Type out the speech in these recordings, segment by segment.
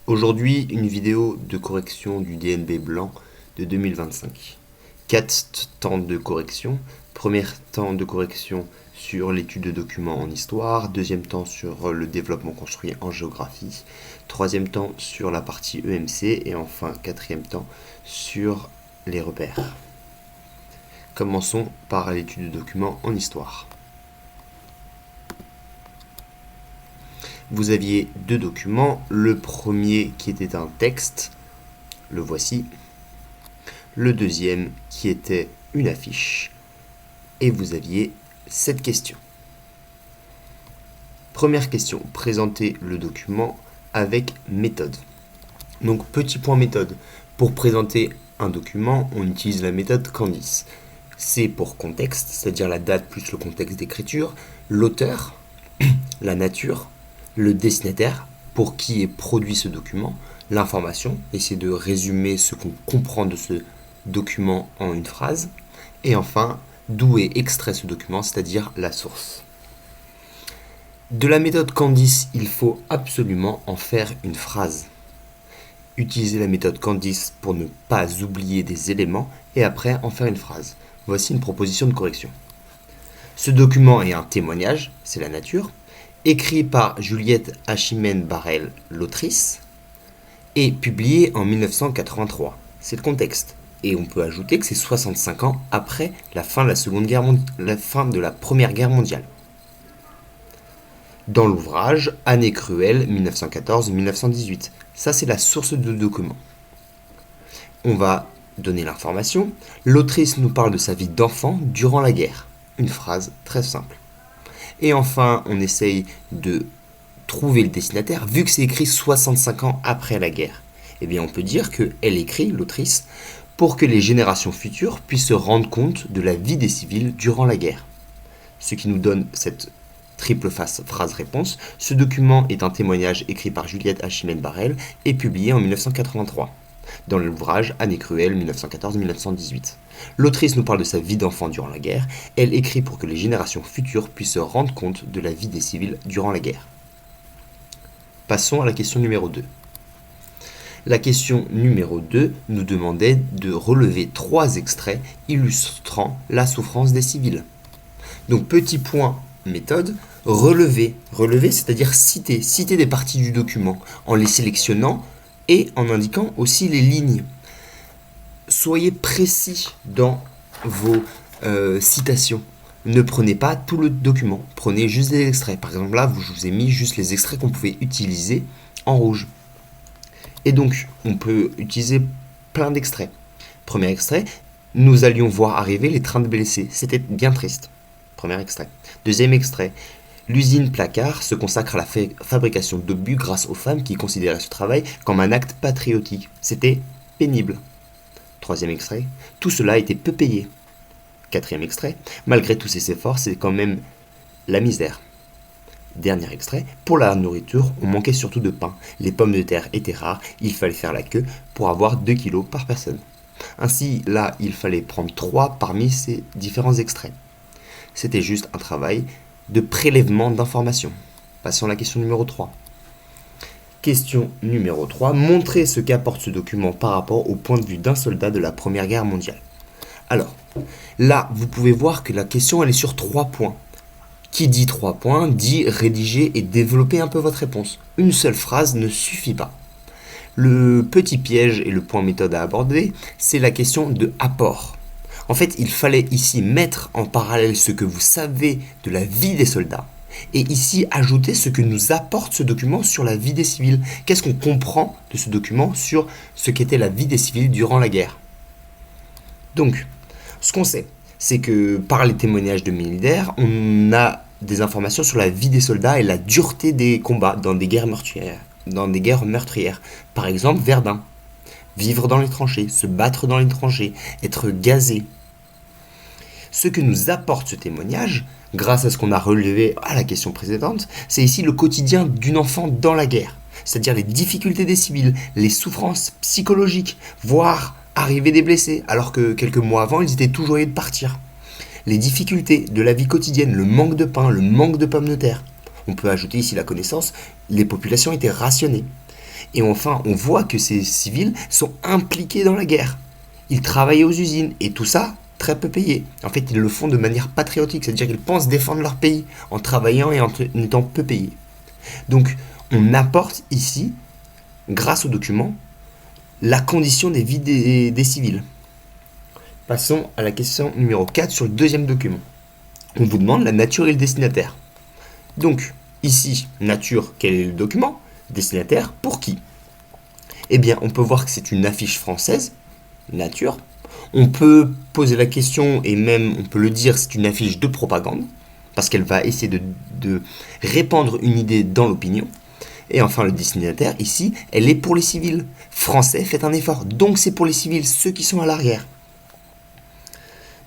Aujourd'hui, une vidéo de correction du DNB blanc de 2025. 4 temps de correction. Premier temps de correction sur l'étude de documents en histoire. Deuxième temps sur le développement construit en géographie. Troisième temps sur la partie EMC. Et enfin, quatrième temps sur les repères. Commençons par l'étude de documents en histoire. Vous aviez deux documents, le premier qui était un texte, le voici, le deuxième qui était une affiche, et vous aviez cette question. Première question, présenter le document avec méthode. Donc petit point méthode, pour présenter un document, on utilise la méthode Candice. C'est pour contexte, c'est-à-dire la date plus le contexte d'écriture, l'auteur, la nature, le destinataire, pour qui est produit ce document, l'information, essayer de résumer ce qu'on comprend de ce document en une phrase, et enfin, d'où est extrait ce document, c'est-à-dire la source. De la méthode Candice, il faut absolument en faire une phrase. Utilisez la méthode Candice pour ne pas oublier des éléments, et après en faire une phrase. Voici une proposition de correction. Ce document est un témoignage, c'est la nature, écrit par Juliette Achimène-Barrel, l'autrice, et publié en 1983. C'est le contexte. Et on peut ajouter que c'est 65 ans après la fin de la Première Guerre mondiale. Dans l'ouvrage Année cruelle 1914-1918. Ça, c'est la source de document. On va donner l'information. L'autrice nous parle de sa vie d'enfant durant la guerre. Une phrase très simple. Et enfin, on essaye de trouver le destinataire, vu que c'est écrit 65 ans après la guerre. Eh bien, on peut dire qu'elle écrit, l'autrice, pour que les générations futures puissent se rendre compte de la vie des civils durant la guerre. Ce qui nous donne cette triple phrase-réponse. Ce document est un témoignage écrit par Juliette Achimène-Barrel et publié en 1983. Dans l'ouvrage Année cruelle 1914-1918. L'autrice nous parle de sa vie d'enfant durant la guerre. Elle écrit pour que les générations futures puissent se rendre compte de la vie des civils durant la guerre. Passons à la question numéro 2. La question numéro 2 nous demandait de relever 3 extraits illustrant la souffrance des civils. Donc petit point méthode, relever, c'est-à-dire citer des parties du document en les sélectionnant et en indiquant aussi les lignes. Soyez précis dans vos citations. Ne prenez pas tout le document, prenez juste des extraits. Par exemple là, je vous ai mis juste les extraits qu'on pouvait utiliser en rouge. Et donc, on peut utiliser plein d'extraits. Premier extrait, nous allions voir arriver les trains de blessés. C'était bien triste. Premier extrait. Deuxième extrait, l'usine Placard se consacre à la fabrication d'obus grâce aux femmes qui considéraient ce travail comme un acte patriotique. C'était pénible. Troisième extrait, tout cela était peu payé. Quatrième extrait, malgré tous ces efforts, c'est quand même la misère. Dernier extrait, pour la nourriture, on manquait surtout de pain. Les pommes de terre étaient rares, il fallait faire la queue pour avoir 2 kilos par personne. Ainsi, là, il fallait prendre 3 parmi ces différents extraits. C'était juste un travail de prélèvement d'informations. Passons à la question numéro 3. Question numéro 3. Montrez ce qu'apporte ce document par rapport au point de vue d'un soldat de la Première Guerre mondiale. Alors, là, vous pouvez voir que la question, elle est sur 3 points. Qui dit 3 points, dit rédiger et développer un peu votre réponse. Une seule phrase ne suffit pas. Le petit piège et le point méthode à aborder, c'est la question de apport. En fait, il fallait ici mettre en parallèle ce que vous savez de la vie des soldats et ici ajouter ce que nous apporte ce document sur la vie des civils. Qu'est-ce qu'on comprend de ce document sur ce qu'était la vie des civils durant la guerre? Donc, ce qu'on sait, c'est que par les témoignages de militaires, on a des informations sur la vie des soldats et la dureté des combats dans des guerres meurtrières. Par exemple, Verdun. Vivre dans les tranchées, se battre dans les tranchées, être gazé. Ce que nous apporte ce témoignage, grâce à ce qu'on a relevé à la question précédente, c'est ici le quotidien d'une enfant dans la guerre. C'est-à-dire les difficultés des civils, les souffrances psychologiques, voire arriver des blessés, alors que quelques mois avant, ils étaient tout joyeux de partir. Les difficultés de la vie quotidienne, le manque de pain, le manque de pommes de terre. On peut ajouter ici la connaissance, les populations étaient rationnées. Et enfin, on voit que ces civils sont impliqués dans la guerre. Ils travaillent aux usines, et tout ça, très peu payé. En fait, ils le font de manière patriotique, c'est-à-dire qu'ils pensent défendre leur pays en travaillant et en étant peu payés. Donc, on apporte ici, grâce au document, la condition des vies des civils. Passons à la question numéro 4 sur le deuxième document. On vous demande la nature et le destinataire. Donc, ici, nature, quel est le document? Destinataire, pour qui? Eh bien, on peut voir que c'est une affiche française, nature. On peut poser la question, et même on peut le dire, c'est une affiche de propagande, parce qu'elle va essayer de répandre une idée dans l'opinion. Et enfin, le destinataire, ici, elle est pour les civils. Français, faites un effort. Donc c'est pour les civils, ceux qui sont à l'arrière.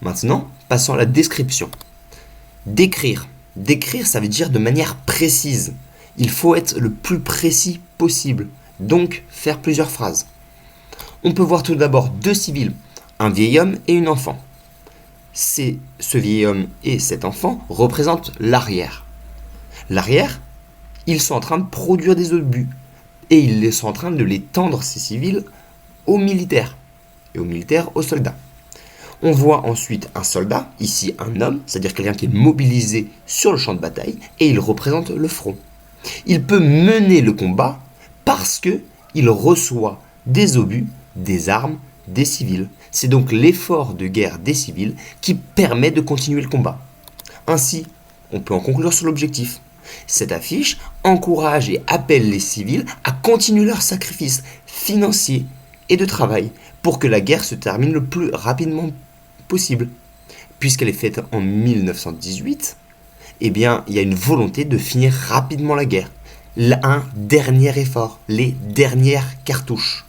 Maintenant, passons à la description. Décrire. Décrire, ça veut dire de manière précise. Il faut être le plus précis possible. Donc, faire plusieurs phrases. On peut voir tout d'abord deux civils, un vieil homme et une enfant. Ce vieil homme et cet enfant représentent l'arrière. L'arrière, ils sont en train de produire des obus. Et ils sont en train de les tendre, ces civils, aux militaires. Et aux militaires, aux soldats. On voit ensuite un soldat, ici un homme, c'est-à-dire quelqu'un qui est mobilisé sur le champ de bataille, et il représente le front. Il peut mener le combat parce qu'il reçoit des obus, des armes, des civils. C'est donc l'effort de guerre des civils qui permet de continuer le combat. Ainsi, on peut en conclure sur l'objectif. Cette affiche encourage et appelle les civils à continuer leur sacrifice financier et de travail pour que la guerre se termine le plus rapidement possible. Puisqu'elle est faite en 1918, eh bien, il y a une volonté de finir rapidement la guerre. Un dernier effort, les dernières cartouches.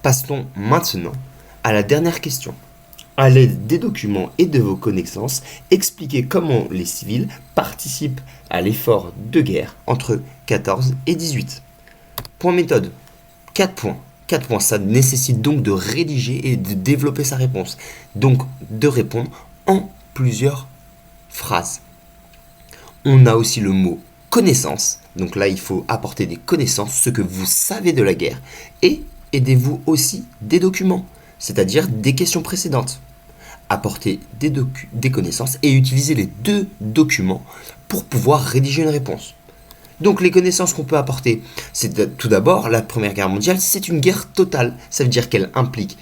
Passons maintenant à la dernière question. À l'aide des documents et de vos connaissances, expliquez comment les civils participent à l'effort de guerre entre 14 et 18. Point méthode. 4 points. 4 points, ça nécessite donc de rédiger et de développer sa réponse. Donc de répondre en plusieurs phrases. On a aussi le mot connaissance. Donc là, il faut apporter des connaissances, ce que vous savez de la guerre. Et aidez-vous aussi des documents, c'est-à-dire des questions précédentes. Apportez des connaissances et utilisez les deux documents pour pouvoir rédiger une réponse. Donc les connaissances qu'on peut apporter, c'est tout d'abord, la Première Guerre mondiale, c'est une guerre totale. Ça veut dire qu'elle implique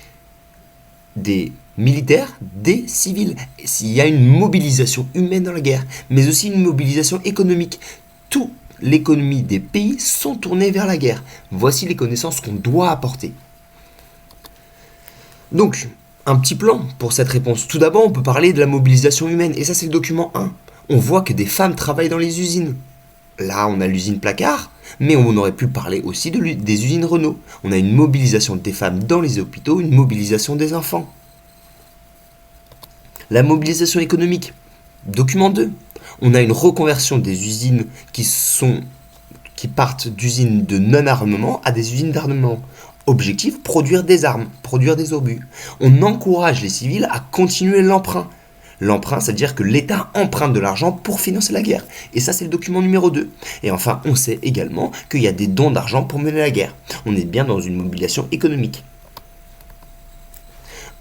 des militaires, des civils. Il y a une mobilisation humaine dans la guerre, mais aussi une mobilisation économique. Toute l'économie des pays sont tournés vers la guerre. Voici les connaissances qu'on doit apporter. Donc, un petit plan pour cette réponse. Tout d'abord, on peut parler de la mobilisation humaine, et ça c'est le document 1. On voit que des femmes travaillent dans les usines. Là, on a l'usine Placard, mais on aurait pu parler aussi des usines Renault. On a une mobilisation des femmes dans les hôpitaux, une mobilisation des enfants. La mobilisation économique. Document 2. On a une reconversion des usines qui partent d'usines de non-armement à des usines d'armement. Objectif, produire des armes, produire des obus. On encourage les civils à continuer l'emprunt. L'emprunt, c'est-à-dire que l'État emprunte de l'argent pour financer la guerre. Et ça, c'est le document numéro 2. Et enfin, on sait également qu'il y a des dons d'argent pour mener la guerre. On est bien dans une mobilisation économique.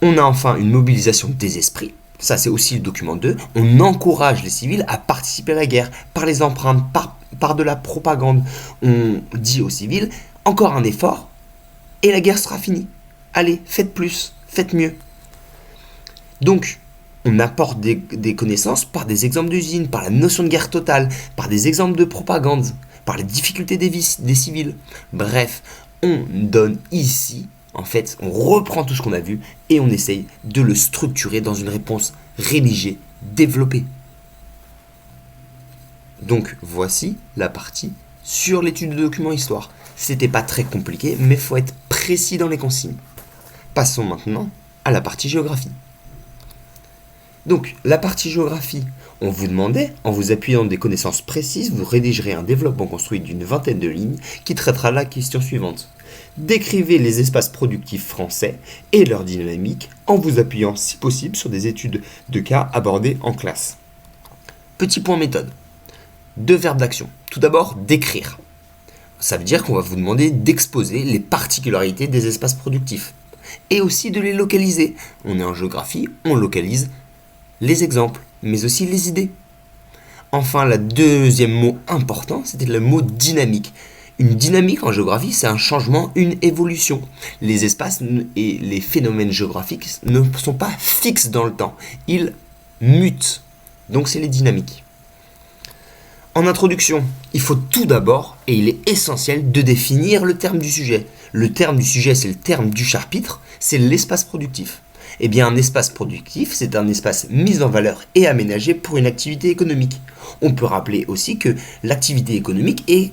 On a enfin une mobilisation des esprits. Ça, c'est aussi le document 2. On encourage les civils à participer à la guerre par les empreintes, par de la propagande. On dit aux civils, encore un effort, et la guerre sera finie. Allez, faites plus, faites mieux. Donc, on apporte des connaissances par des exemples d'usines, par la notion de guerre totale, par des exemples de propagande, par les difficultés des civils. Bref, on donne ici, en fait, on reprend tout ce qu'on a vu et on essaye de le structurer dans une réponse rédigée, développée. Donc, voici la partie sur l'étude de documents histoire. C'était pas très compliqué, mais il faut être précis dans les consignes. Passons maintenant à la partie géographie. Donc, la partie géographie, on vous demandait, en vous appuyant des connaissances précises, vous rédigerez un développement construit d'une vingtaine de lignes qui traitera la question suivante. Décrivez les espaces productifs français et leur dynamique en vous appuyant, si possible, sur des études de cas abordées en classe. Petit point méthode. Deux verbes d'action. Tout d'abord, décrire. Ça veut dire qu'on va vous demander d'exposer les particularités des espaces productifs et aussi de les localiser. On est en géographie, on localise les exemples, mais aussi les idées. Enfin, le deuxième mot important, c'était le mot dynamique. Une dynamique en géographie, c'est un changement, une évolution. Les espaces et les phénomènes géographiques ne sont pas fixes dans le temps, ils mutent. Donc c'est les dynamiques. En introduction, il faut tout d'abord, et il est essentiel, de définir le terme du sujet. Le terme du sujet, c'est le terme du chapitre, c'est l'espace productif. Eh bien, un espace productif, c'est un espace mis en valeur et aménagé pour une activité économique. On peut rappeler aussi que l'activité économique est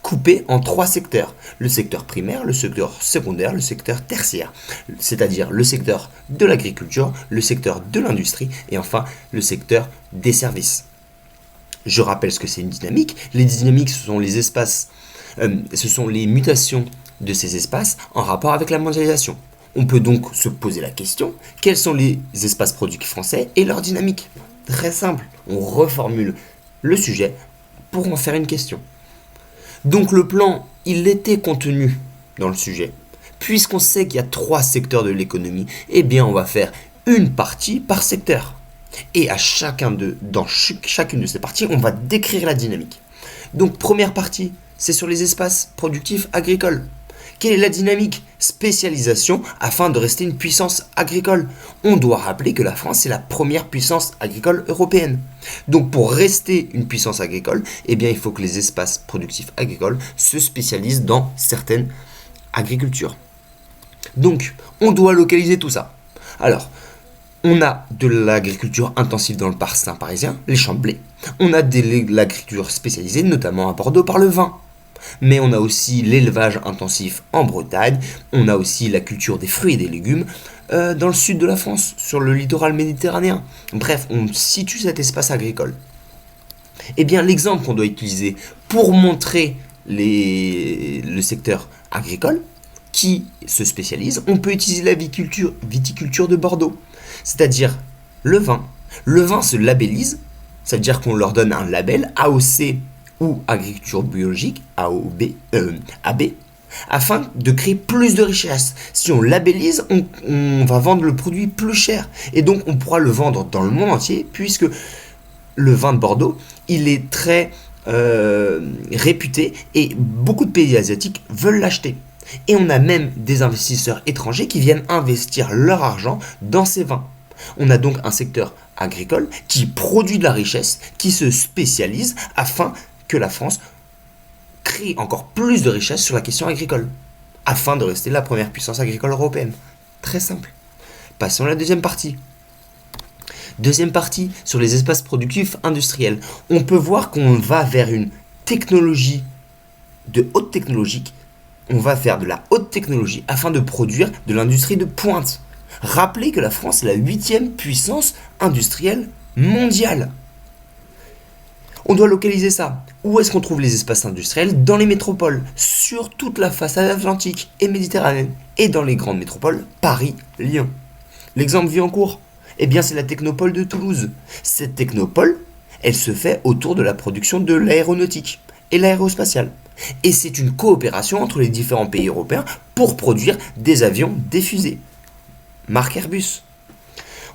coupée en trois secteurs. Le secteur primaire, le secteur secondaire, le secteur tertiaire. C'est-à-dire le secteur de l'agriculture, le secteur de l'industrie et enfin le secteur des services. Je rappelle ce que c'est une dynamique. Les dynamiques, ce sont les espaces, ce sont les mutations de ces espaces en rapport avec la mondialisation. On peut donc se poser la question, quels sont les espaces productifs français et leur dynamique? Très simple, on reformule le sujet pour en faire une question. Donc le plan, il était contenu dans le sujet. Puisqu'on sait qu'il y a trois secteurs de l'économie, eh bien on va faire une partie par secteur. Et à dans chacune de ces parties, on va décrire la dynamique. Donc première partie, c'est sur les espaces productifs agricoles. Quelle est la dynamique? Spécialisation afin de rester une puissance agricole. On doit rappeler que la France est la première puissance agricole européenne. Donc pour rester une puissance agricole, eh bien il faut que les espaces productifs agricoles se spécialisent dans certaines agricultures. Donc on doit localiser tout ça. Alors, on a de l'agriculture intensive dans le bassin parisien, les champs de blé. On a de l'agriculture spécialisée, notamment à Bordeaux par le vin. Mais on a aussi l'élevage intensif en Bretagne. On a aussi la culture des fruits et des légumes dans le sud de la France, sur le littoral méditerranéen. Bref, on situe cet espace agricole. Eh bien, l'exemple qu'on doit utiliser pour montrer le secteur agricole qui se spécialise, on peut utiliser la viticulture de Bordeaux. C'est-à-dire le vin. Le vin se labellise, c'est-à-dire qu'on leur donne un label AOC ou agriculture biologique, AB, afin de créer plus de richesse. Si on labellise, on va vendre le produit plus cher. Et donc on pourra le vendre dans le monde entier, puisque le vin de Bordeaux, il est très réputé et beaucoup de pays asiatiques veulent l'acheter. Et on a même des investisseurs étrangers qui viennent investir leur argent dans ces vins. On a donc un secteur agricole qui produit de la richesse, qui se spécialise afin que la France crée encore plus de richesse sur la question agricole, afin de rester la première puissance agricole européenne. Très simple. Passons à la deuxième partie. Deuxième partie, sur les espaces productifs industriels. On peut voir qu'on va vers une technologie de haute technologie. On va faire de la haute technologie afin de produire de l'industrie de pointe. Rappelez que la France est la 8e puissance industrielle mondiale. On doit localiser ça. Où est-ce qu'on trouve les espaces industriels? Dans les métropoles, sur toute la façade atlantique et méditerranéenne, et dans les grandes métropoles, Paris, Lyon. L'exemple vit en cours. Eh bien, c'est la technopole de Toulouse. Cette technopole, elle se fait autour de la production de l'aéronautique et l'aérospatiale. Et c'est une coopération entre les différents pays européens pour produire des avions, des fusées. Marque Airbus.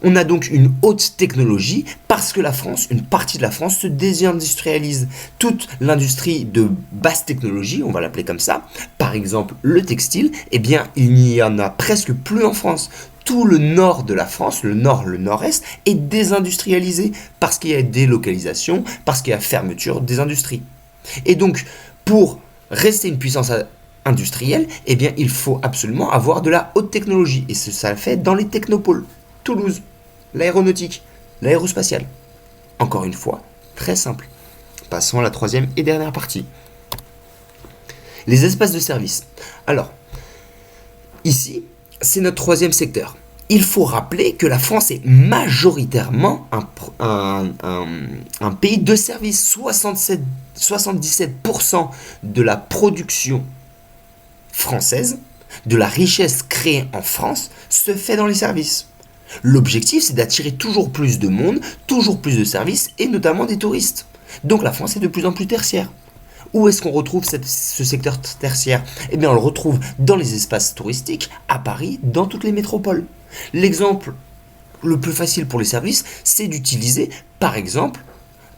On a donc une haute technologie parce que la France, une partie de la France se désindustrialise. Toute l'industrie de basse technologie, on va l'appeler comme ça, par exemple le textile, eh bien il n'y en a presque plus en France. Tout le nord de la France, le nord, le nord-est, est désindustrialisé parce qu'il y a délocalisation, parce qu'il y a fermeture des industries. Et donc, pour rester une puissance industrielle, eh bien il faut absolument avoir de la haute technologie. Et ça fait dans les technopoles. Toulouse, l'aéronautique, l'aérospatiale. Encore une fois, très simple. Passons à la troisième et dernière partie. Les espaces de service. Alors, ici, c'est notre troisième secteur. Il faut rappeler que la France est majoritairement un pays de services. 77% de la production française, de la richesse créée en France, se fait dans les services. L'objectif, c'est d'attirer toujours plus de monde, toujours plus de services, et notamment des touristes. Donc la France est de plus en plus tertiaire. Où est-ce qu'on retrouve ce secteur tertiaire? Eh bien, on le retrouve dans les espaces touristiques, à Paris, dans toutes les métropoles. L'exemple le plus facile pour les services, c'est d'utiliser, par exemple,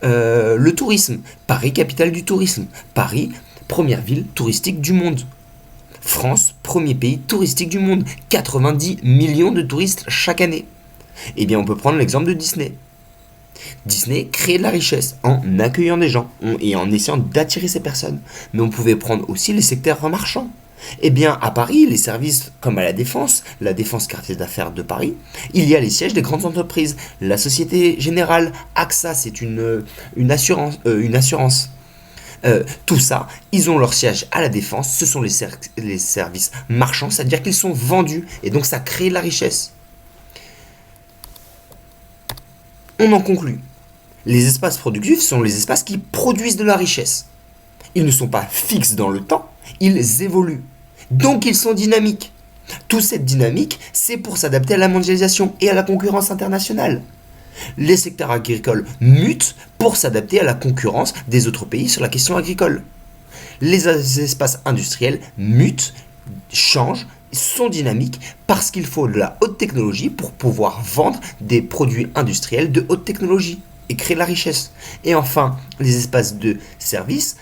le tourisme. Paris, capitale du tourisme. Paris, première ville touristique du monde. France, premier pays touristique du monde. 90 millions de touristes chaque année. Eh bien, on peut prendre l'exemple de Disney. Disney crée de la richesse en accueillant des gens et en essayant d'attirer ces personnes. Mais on pouvait prendre aussi les secteurs marchands. Eh bien, à Paris, les services comme à la Défense quartier d'affaires de Paris, il y a les sièges des grandes entreprises. La Société Générale, AXA, c'est une assurance. Tout ça, ils ont leur siège à la Défense, ce sont les services marchands, c'est-à-dire qu'ils sont vendus, et donc ça crée de la richesse. On en conclut. Les espaces productifs sont les espaces qui produisent de la richesse. Ils ne sont pas fixes dans le temps, ils évoluent. Donc ils sont dynamiques. Toute cette dynamique, c'est pour s'adapter à la mondialisation et à la concurrence internationale. Les secteurs agricoles mutent pour s'adapter à la concurrence des autres pays sur la question agricole. Les espaces industriels mutent, changent, sont dynamiques parce qu'il faut de la haute technologie pour pouvoir vendre des produits industriels de haute technologie et créer de la richesse. Et enfin, les espaces de services,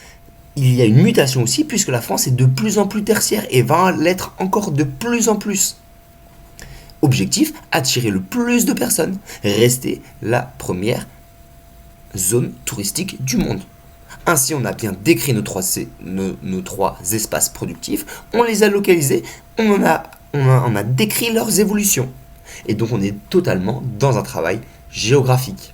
il y a une mutation aussi puisque la France est de plus en plus tertiaire et va l'être encore de plus en plus. Objectif, attirer le plus de personnes, rester la première zone touristique du monde. Ainsi, on a bien décrit nos trois espaces productifs, on les a localisés, on a décrit leurs évolutions. Et donc, on est totalement dans un travail géographique.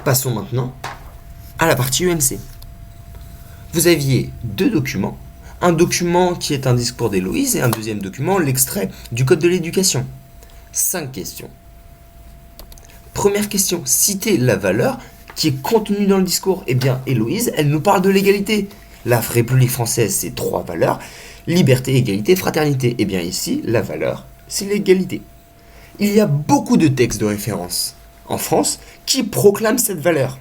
Passons maintenant à la partie UMC. Vous aviez deux documents. Un document qui est un discours d'Héloïse et un deuxième document, l'extrait du Code de l'éducation. 5 questions. Première question, citez la valeur qui est contenue dans le discours. Eh bien, Héloïse, elle nous parle de l'égalité. La République française, c'est 3 valeurs. Liberté, égalité, fraternité. Eh bien, ici, la valeur, c'est l'égalité. Il y a beaucoup de textes de référence en France qui proclament cette valeur.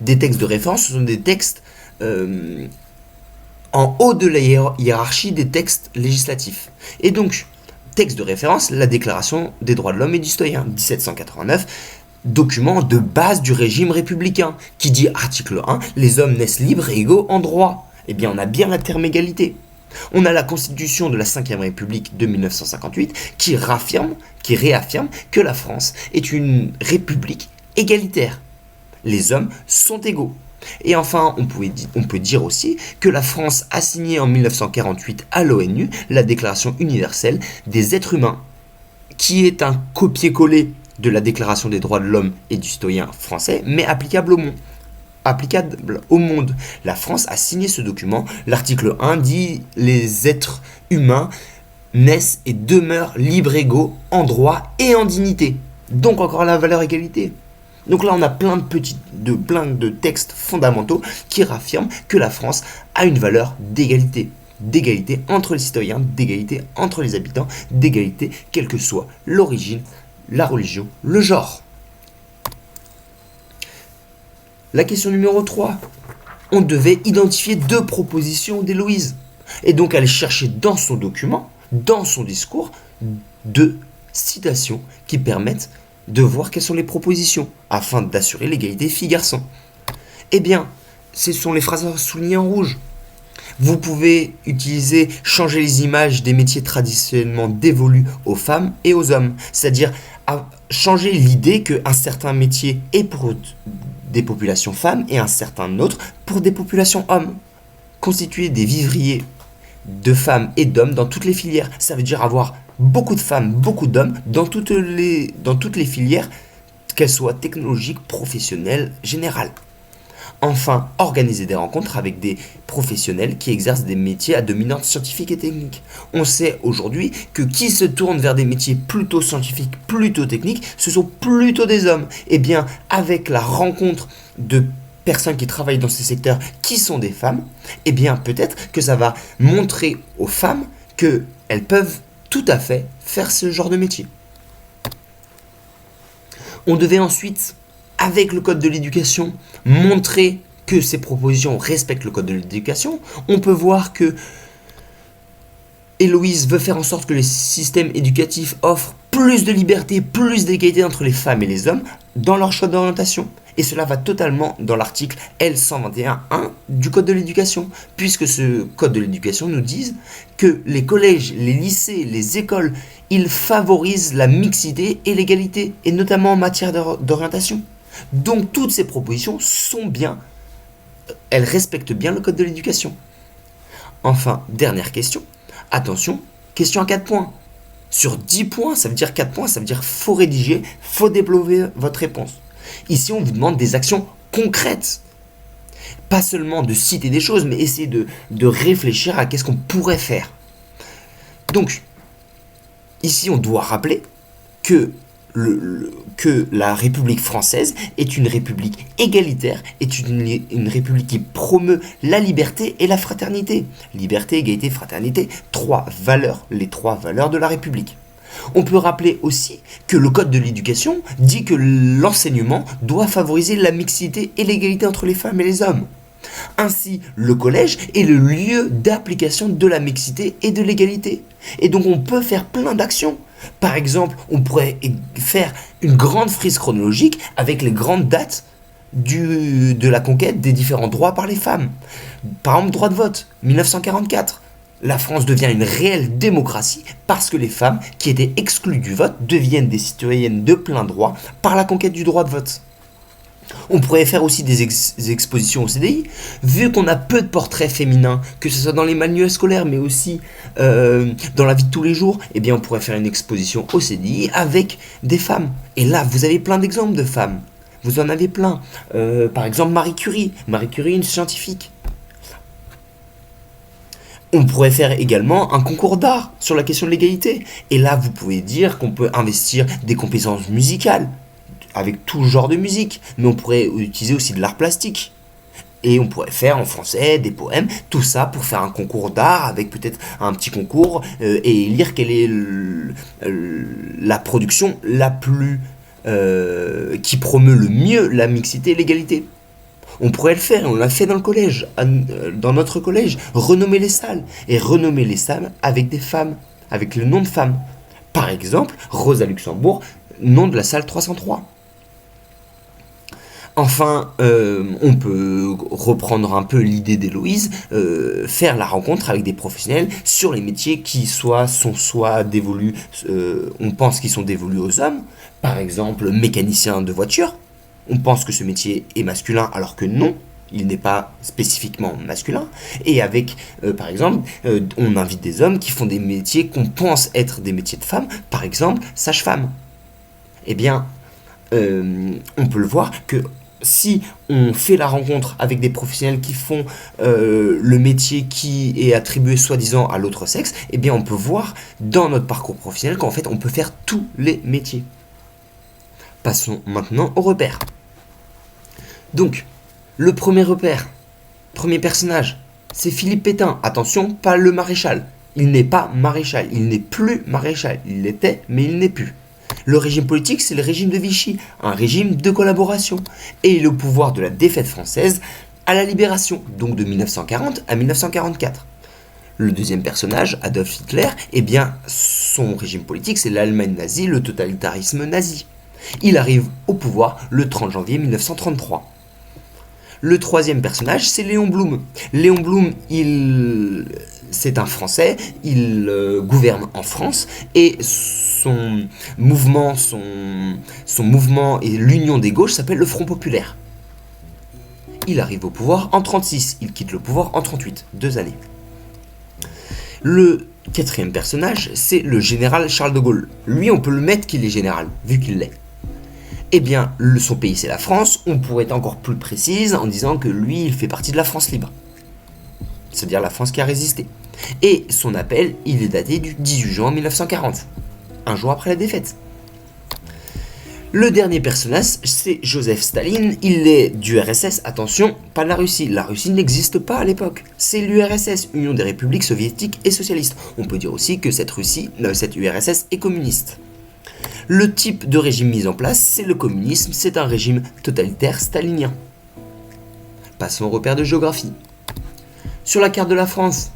Des textes de référence, ce sont des textes en haut de la hiérarchie des textes législatifs. Et donc, texte de référence, la Déclaration des droits de l'homme et du citoyen, 1789, document de base du régime républicain, qui dit, article 1, les hommes naissent libres et égaux en droit. Eh bien, on a bien le terme égalité. On a la Constitution de la Ve République de 1958 qui réaffirme que la France est une république égalitaire. Les hommes sont égaux. Et enfin, on peut dire aussi que la France a signé en 1948 à l'ONU la Déclaration universelle des êtres humains, qui est un copier-coller de la Déclaration des droits de l'homme et du citoyen français, mais applicable au monde. La France a signé ce document. L'article 1 dit « Les êtres humains naissent et demeurent libres égaux en droit et en dignité ». Donc encore la valeur égalité. Donc là, on a plein de textes fondamentaux qui réaffirment que la France a une valeur d'égalité. D'égalité entre les citoyens, d'égalité entre les habitants, d'égalité quelle que soit l'origine, la religion, le genre. La question numéro 3. On devait identifier 2 propositions d'Héloïse. Et donc aller chercher dans son document, dans son discours, 2 citations qui permettent de voir quelles sont les propositions afin d'assurer l'égalité filles-garçons. Eh bien, ce sont les phrases soulignées en rouge. Vous pouvez changer les images des métiers traditionnellement dévolus aux femmes et aux hommes. C'est-à-dire changer l'idée qu'un certain métier est pour des populations femmes et un certain autre pour des populations hommes. Constituer des vivriers de femmes et d'hommes dans toutes les filières. Ça veut dire avoir beaucoup de femmes, beaucoup d'hommes dans toutes les filières, qu'elles soient technologiques, professionnelles, générales. Enfin, organiser des rencontres avec des professionnels qui exercent des métiers à dominante scientifique et technique. On sait aujourd'hui que qui se tourne vers des métiers plutôt scientifiques, plutôt techniques, ce sont plutôt des hommes. Eh bien, avec la rencontre de personnes qui travaillent dans ces secteurs qui sont des femmes, eh bien, peut-être que ça va montrer aux femmes qu'elles peuvent tout à fait faire ce genre de métier. On devait ensuite, avec le code de l'éducation, montrer que ces propositions respectent le code de l'éducation. On peut voir que Héloïse veut faire en sorte que les systèmes éducatifs offrent plus de liberté, plus d'égalité entre les femmes et les hommes dans leur choix d'orientation. Et cela va totalement dans l'article L121.1 du Code de l'éducation, puisque ce Code de l'éducation nous dit que les collèges, les lycées, les écoles, ils favorisent la mixité et l'égalité, et notamment en matière d'orientation. Donc toutes ces propositions sont bien, elles respectent bien le Code de l'éducation. Enfin, dernière question. Attention, question à 4 points. Sur 10 points, ça veut dire 4 points, ça veut dire faut rédiger, faut développer votre réponse. Ici, on vous demande des actions concrètes. Pas seulement de citer des choses, mais essayer de réfléchir à qu'est-ce qu'on pourrait faire. Donc, ici, on doit rappeler que la République française est une république égalitaire, est une république qui promeut la liberté et la fraternité. Liberté, égalité, fraternité, les 3 valeurs de la République. On peut rappeler aussi que le Code de l'éducation dit que l'enseignement doit favoriser la mixité et l'égalité entre les femmes et les hommes. Ainsi, le collège est le lieu d'application de la mixité et de l'égalité. Et donc on peut faire plein d'actions. Par exemple, on pourrait faire une grande frise chronologique avec les grandes dates de la conquête des différents droits par les femmes. Par exemple, droit de vote, 1944. La France devient une réelle démocratie parce que les femmes qui étaient exclues du vote deviennent des citoyennes de plein droit par la conquête du droit de vote. On pourrait faire aussi des expositions au CDI, vu qu'on a peu de portraits féminins, que ce soit dans les manuels scolaires, mais aussi dans la vie de tous les jours, eh bien on pourrait faire une exposition au CDI avec des femmes. Et là, vous avez plein d'exemples de femmes. Vous en avez plein. Par exemple, Marie Curie. Marie Curie, une scientifique. On pourrait faire également un concours d'art sur la question de l'égalité. Et là, vous pouvez dire qu'on peut investir des compétences musicales, avec tout genre de musique, mais on pourrait utiliser aussi de l'art plastique. Et on pourrait faire en français des poèmes, tout ça pour faire un concours d'art avec peut-être un petit concours et lire quelle est la production la plus qui promeut le mieux la mixité et l'égalité. On pourrait le faire, on l'a fait dans le collège, dans notre collège, renommer les salles, et renommer les salles avec des femmes, avec le nom de femmes. Par exemple, Rosa Luxembourg, nom de la salle 303. Enfin, on peut reprendre un peu l'idée d'Héloïse, faire la rencontre avec des professionnels sur les métiers qui sont soit dévolus, on pense qu'ils sont dévolus aux hommes, par exemple mécanicien de voiture. On pense que ce métier est masculin alors que non, il n'est pas spécifiquement masculin. Et avec, par exemple, on invite des hommes qui font des métiers qu'on pense être des métiers de femmes, par exemple sage-femme. Eh bien, on peut le voir que si on fait la rencontre avec des professionnels qui font le métier qui est attribué soi-disant à l'autre sexe, eh bien on peut voir dans notre parcours professionnel qu'en fait on peut faire tous les métiers. Passons maintenant au repère. Donc, le premier repère, premier personnage, c'est Philippe Pétain. Attention, pas le maréchal. Il n'est pas maréchal, il n'est plus maréchal. Il l'était, mais il n'est plus. Le régime politique, c'est le régime de Vichy, un régime de collaboration. Et le pouvoir de la défaite française à la libération, donc de 1940 à 1944. Le deuxième personnage, Adolf Hitler, eh bien, son régime politique, c'est l'Allemagne nazie, le totalitarisme nazi. Il arrive au pouvoir le 30 janvier 1933. Le troisième personnage, c'est Léon Blum. Léon Blum, c'est un Français, il gouverne en France et son mouvement et l'union des gauches s'appelle le Front Populaire. Il arrive au pouvoir en 1936, il quitte le pouvoir en 1938, 2 années. Le quatrième personnage, c'est le général Charles de Gaulle. Lui, on peut le mettre qu'il est général, vu qu'il l'est. Eh bien, son pays, c'est la France. On pourrait être encore plus précise en disant que lui, il fait partie de la France libre. C'est-à-dire la France qui a résisté. Et son appel, il est daté du 18 juin 1940, un jour après la défaite. Le dernier personnage, c'est Joseph Staline. Il est du RSS, attention, pas de la Russie. La Russie n'existe pas à l'époque. C'est l'URSS, Union des républiques soviétiques et socialistes. On peut dire aussi que cette URSS est communiste. Le type de régime mis en place, c'est le communisme, c'est un régime totalitaire stalinien. Passons aux repères de géographie. Sur la carte de la France,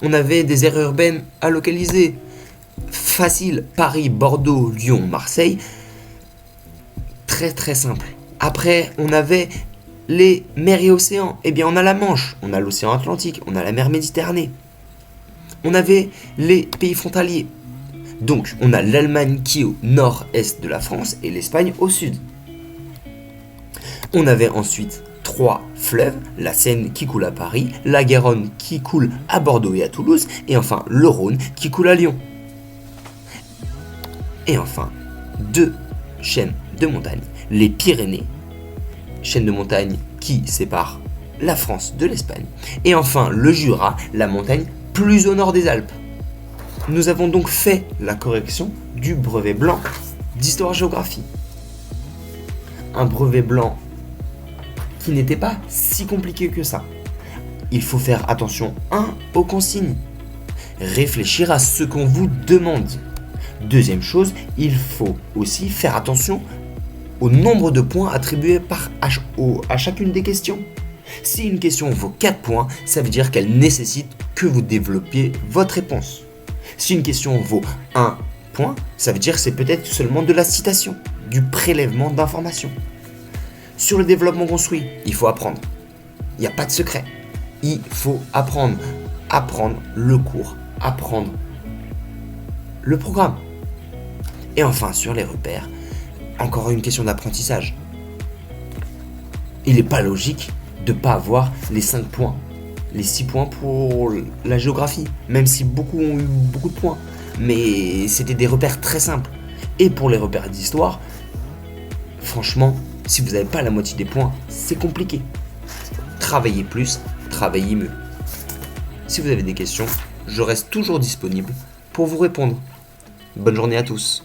on avait des aires urbaines à localiser. Facile, Paris, Bordeaux, Lyon, Marseille. Très très simple. Après, on avait les mers et océans. Eh bien, on a la Manche, on a l'océan Atlantique, on a la mer Méditerranée. On avait les pays frontaliers. Donc, on a l'Allemagne qui est au nord-est de la France et l'Espagne au sud. On avait ensuite 3 fleuves, la Seine qui coule à Paris, la Garonne qui coule à Bordeaux et à Toulouse, et enfin le Rhône qui coule à Lyon. Et enfin, 2 chaînes de montagnes, les Pyrénées, chaîne de montagne qui sépare la France de l'Espagne, et enfin le Jura, la montagne plus au nord des Alpes. Nous avons donc fait la correction du brevet blanc d'histoire-géographie. Un brevet blanc qui n'était pas si compliqué que ça. Il faut faire attention, aux consignes. Réfléchir à ce qu'on vous demande. Deuxième chose, il faut aussi faire attention au nombre de points attribués à chacune des questions. Si une question vaut 4 points, ça veut dire qu'elle nécessite que vous développiez votre réponse. Si une question vaut 1 point, ça veut dire que c'est peut-être seulement de la citation, du prélèvement d'informations. Sur le développement construit, il faut apprendre. Il n'y a pas de secret. Il faut apprendre. Apprendre le cours, apprendre le programme. Et enfin, sur les repères, encore une question d'apprentissage. Il n'est pas logique de ne pas avoir les 5 points, les 6 points pour la géographie, même si beaucoup ont eu beaucoup de points. Mais c'était des repères très simples. Et pour les repères d'histoire, franchement, si vous n'avez pas la moitié des points, c'est compliqué. Travaillez plus, travaillez mieux. Si vous avez des questions, je reste toujours disponible pour vous répondre. Bonne journée à tous.